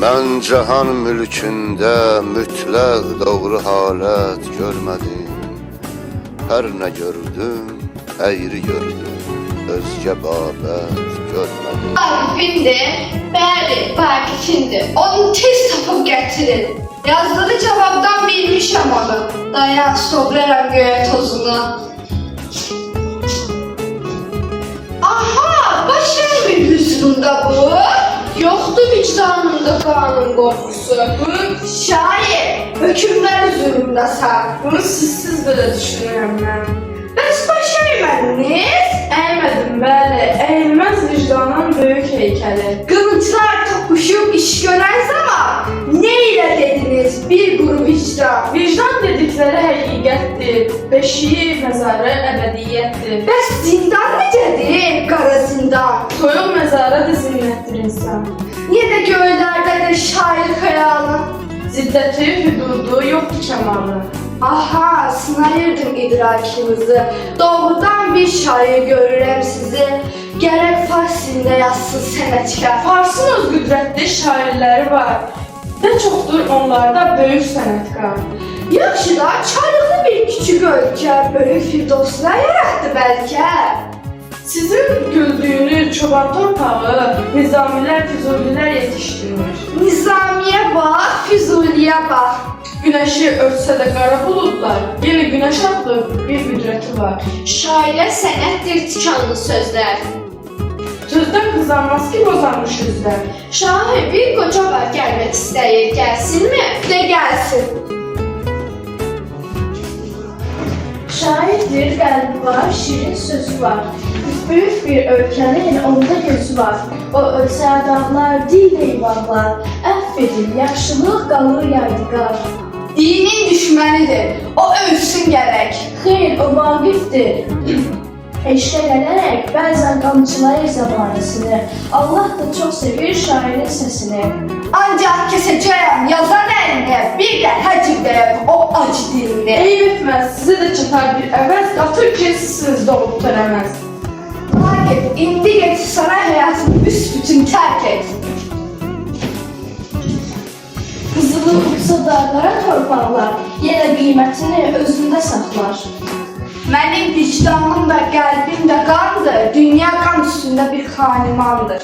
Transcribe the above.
Ben cahan mülkünde mütlak doğru halet görmedim. Her ne gördüm, eğri gördüm, özge babet görmedim. Abimdi, bəli, Bakifindi. Onu tez tapıp getirin. Yazdığı cevaptan bilmişəm onu. Dayan, sobraram göğe tozunu. Aha, başımın hüznunda bu. Yoktu vicdanımda kanun korkusu. Şair, hükümler huzurunda sen. Bunu sizsiz belə düşünürəm mən. Bəs baş eğmədiniz? Əymədim, bəli, əyilməz vicdanın böyük heykəli. Kılıçlar tokuşup iş gören zaman ne ile dediniz bir grup vicdan? Vicdan dedikləri həqiqətdir, beşiyi məzarı əbədiyyətdir. Bəs zindan necədir? Qara zindan. Soyuq məzara da zinnətdir insan. Niye de göğlerde de şair hayalı? Ziddəti, hüdudu yoxdur kəmalı. Aha, sınayırdım idrakinizi. Doğrudan bir şair görürəm sizi. Gerek fars dilində yazsın sənətkar. Farsın öz qüdrətli şairləri var. Ne çoxdur onlarda böyük sənətkar. Yaxşı da çarıqlı bir küçük ölkə, böyük firdoslar yarattı bəlkə. Sizin güldüğünüz çoban torpağı nizamilər, füzulilər yetişdirmiş. Nizamiye bak, Füzuliye bak. Güneşi örtsə də qara buludlar, yine güneş adlı bir qüdrəti var. Şairə sənətdir tikanlı sözlər. Sözdən qızanmaz ki bozanmış üzlər. Şair bir koca var gelmek istəyir, gelsin mi? De gelsin. Şairdir, qəlbi var, şirin sözü var. Büyük bir ölkənin onda gözü var. O ölsə dağlar, dil eyvallar. Əff edin, yaxşılıq qalır yadigar. Dinin düşmənidir, o ölsün gerek. Xeyr, o vaqifdir. Eşqə gələrək bəzən qamçılayır zəmanəsini. Allah da çox sevir şairin səsini. Ancak keseceğim yazan elini, bir de həcibdəyəm o acı dilini. Eyb etməz, sizə də çatar bir əvəz, qatır ki sizsiniz doğub törəməz. Vakit, indi geç saray hayatını büsbütün terk et. Qızılı uçsa dağlara torpaqlar, yenə qiymətini özündə saxlar. Mənim vicdanım da qəlbim də qandır, dünya qan üstündə bir xanimandır.